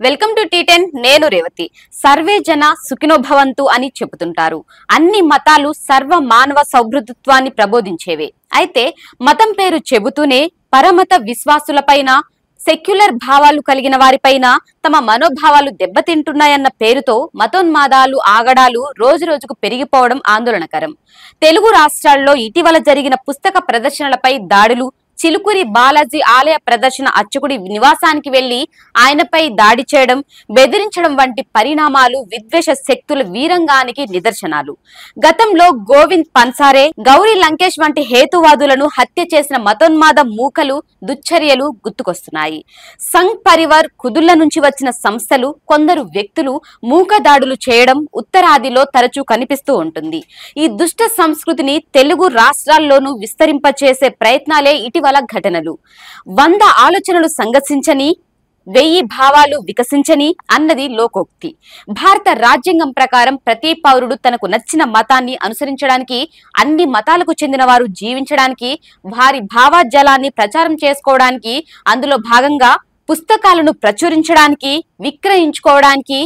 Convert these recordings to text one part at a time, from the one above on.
Welcome to టీ10 నేను Revathi. Survey జన సుఖినో భవంతు అని చెబుతుంటారు. అన్ని మతాలు సర్వ మానవ సౌభృతత్వాన్ని ప్రబోధించేవే. అయితే మతం పేరు చెబుతూనే పరమత విశ్వాసులపైన సెక్యులర్ భావాలు కలిగిన వారిపైన తమ మనోభావాలు దెబ్బతింటున్నాయన్న పేరుతో మతోన్మాదాలు ఆగడాలు రోజు రోజుకు పెరిగిపోవడం ఆందోళనకరం. తెలుగు రాష్ట్రాల్లో ఇటీవల జరిగిన పుస్తక ప్రదర్శనలపై దాడులు, చిలుకూరి బాలాజీ ఆలయ ప్రదర్శన అర్చకుడి నివాసానికి వెళ్లి ఆయనపై దాడి చేయడం, బెదిరించడం వంటి పరిణామాలు విద్వేష శక్తుల వీరంగానికి నిదర్శనాలు. గతంలో గోవింద్ పన్సారే, గౌరీ లంకేష్ వంటి హేతువాదులను హత్య చేసిన మతోన్మాద మూకలు దుశ్చర్యలు గుర్తుకొస్తున్నాయి. సంఘ్ పరివార్ కుదుళ్ల నుంచి వచ్చిన సంస్థలు, కొందరు వ్యక్తులు మూక దాడులు చేయడం ఉత్తరాదిలో తరచూ కనిపిస్తూ ఉంటుంది. ఈ దుష్ట సంస్కృతిని తెలుగు రాష్ట్రాల్లోనూ విస్తరింపచేసే ప్రయత్నాలే ఇటీవల ఘటనలు. 100 ఆలోచనలు సంఘర్షించని, 1000 భావాలు వికసించని అన్నది లోకోక్తి. భారత రాజ్యాంగం ప్రకారం ప్రతి పౌరుడు తనకు నచ్చిన మతాన్ని అనుసరించడానికి, అన్ని మతాలకు చెందిన వారు జీవించడానికి, వారి భావజాలాన్ని ప్రచారం చేసుకోవడానికి, అందులో భాగంగా పుస్తకాలను ప్రచురించడానికి, విక్రయించుకోవడానికి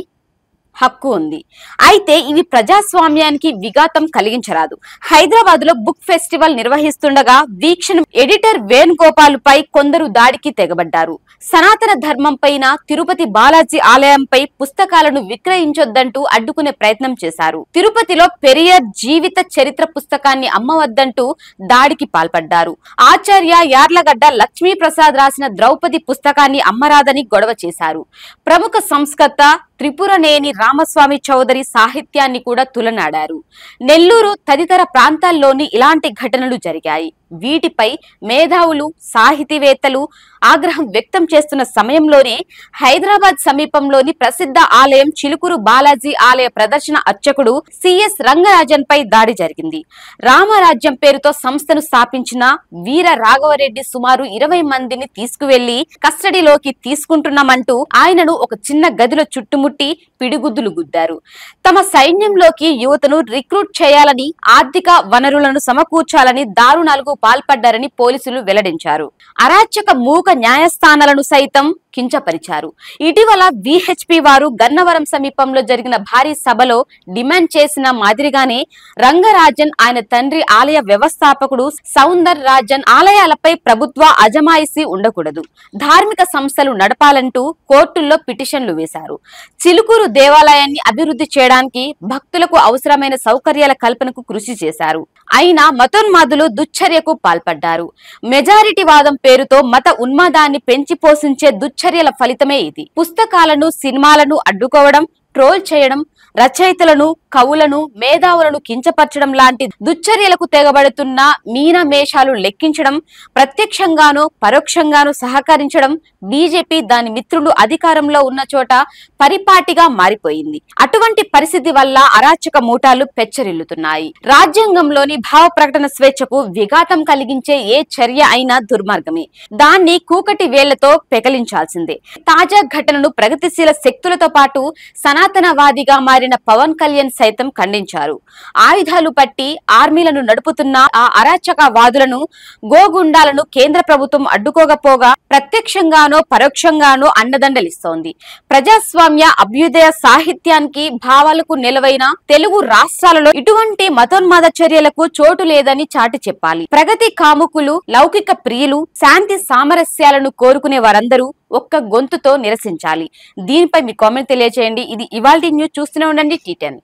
హక్కు ఉంది. అయితే ఇవి ప్రజాస్వామ్యానికి విఘాతం కలిగించరాదు. హైదరాబాద్ లో బుక్ ఫెస్టివల్ నిర్వహిస్తుండగా వీక్షణ ఎడిటర్ వేణుగోపాల్ పై కొందరు దాడికి తెగబడ్డారు. సనాతన ధర్మం పైన, తిరుపతి బాలాజీ ఆలయంపై పుస్తకాలను విక్రయించొద్దంటూ అడ్డుకునే ప్రయత్నం చేశారు. తిరుపతిలో పెరియార్ జీవిత చరిత్ర పుస్తకాన్ని అమ్మవద్దంటూ దాడికి పాల్పడ్డారు. ఆచార్య యార్లగడ్డ లక్ష్మీప్రసాద్ రాసిన ద్రౌపది పుస్తకాన్ని అమ్మరాదని గొడవ చేశారు. ప్రముఖ సంస్కర్త త్రిపురనేని రామస్వామి చౌదరి సాహిత్యాన్ని కూడా తులనాడారు. నెల్లూరు తదితర ప్రాంతాల్లోని ఇలాంటి ఘటనలు జరిగాయి. వీటిపై మేధావులు, సాహితీవేత్తలు ఆగ్రహం వ్యక్తం చేస్తున్న సమయంలోనే హైదరాబాద్ సమీపంలోని ప్రసిద్ధ ఆలయం చిలుకూరు బాలాజీ ఆలయ ప్రదర్శన అర్చకుడు సిఎస్ రంగరాజన్ పై దాడి జరిగింది. రామరాజ్యం పేరుతో సంస్థను స్థాపించిన వీర రాఘవరెడ్డి సుమారు 20 మందిని తీసుకువెళ్లి కస్టడీలోకి తీసుకుంటున్నామంటూ ఆయనను ఒక చిన్న గదిలో చుట్టుముట్టి పిడిగుద్దులు గుద్దారు. తమ సైన్యంలోకి యువతను రిక్రూట్ చేయాలని, ఆర్థిక వనరులను సమకూర్చాలని దారుణాలకు పాల్పడ్డారని పోలీసులు వెల్లడించారు. అరాచక మూక న్యాయస్థానాలను సైతం కించపరిచారు. ఇటీవల విహెచ్పి వారు గన్నవరం సమీపంలో జరిగిన భారీ సభలో డిమాండ్ చేసిన మాదిరిగానే రంగరాజన్, ఆయన తండ్రి ఆలయ వ్యవస్థాపకుడు సౌందర్ రాజన్ ఆలయాలపై ప్రభుత్వ అజమాయిషీ ఉండకూడదు, ధార్మిక సంస్థలు నడపాలంటూ కోర్టుల్లో పిటిషన్లు వేశారు. చిలుకూరు దేవాలయాన్ని అభివృద్ధి చేయడానికి, భక్తులకు అవసరమైన సౌకర్యాల కల్పనకు కృషి చేశారు. అయినా మతోన్మాదులు దుశ్చర్యకు పాల్పడ్డారు. మెజారిటీ వాదం పేరుతో మత ఉన్మాదాన్ని పెంచి పోషించే దుశ్చర్యల ఫలితమే ఇది. పుస్తకాలను, సినిమాలను అడ్డుకోవడం, ట్రోల్ చేయడం, రచయితలను, కవులను, మేధావులను కించపరచడం లాంటి దుశ్చర్యలకు తెగబడుతున్న మీనమేషాలు లెక్కించడం, ప్రత్యక్షంగానో పరోక్షంగానో సహకరించడం బీజేపీ, దాని మిత్రులు అధికారంలో ఉన్న చోట పరిపాటిగా మారిపోయింది. అటువంటి పరిస్థితి వల్ల అరాచక మూటాలు పెచ్చరిల్లుతున్నాయి. రాజ్యాంగంలోని భావ ప్రకటన స్వేచ్ఛకు విఘాతం కలిగించే ఏ చర్య అయినా దుర్మార్గమే. దాన్ని కూకటి వేళ్లతో పెకలించాల్సిందే. తాజా ఘటనను ప్రగతిశీల శక్తులతో పాటు సనాతనవాదిగా మారిన పవన్ కళ్యాణ్ సైతం ఖండించారు. ఆయుధాలు పట్టి ఆర్మీలను నడుపుతున్న ఆ అరాచకవాదులను, గోగుండాలను కేంద్ర ప్రభుత్వం అడ్డుకోకపోగా ప్రత్యక్షంగానో పరోక్షంగానో అండదండలిస్తోంది. ప్రజాస్వామ్య అభ్యుదయ సాహిత్యానికి, భావాలకు నిలవైన తెలుగు రాష్ట్రాలలో ఇటువంటి మతోన్మాద చర్యలకు చోటు లేదని చాటి చెప్పాలి. ప్రగతి కాముకులు, లౌకిక ప్రియులు, శాంతి సామరస్యాలను కోరుకునే వారందరూ ఒక్క గొంతుతో నిరసించాలి. దీనిపై మీ కామెంట్ తెలియజేయండి. ఇది ఇవాల్టి న్యూస్. చూస్తూనే ఉండండి టీ10.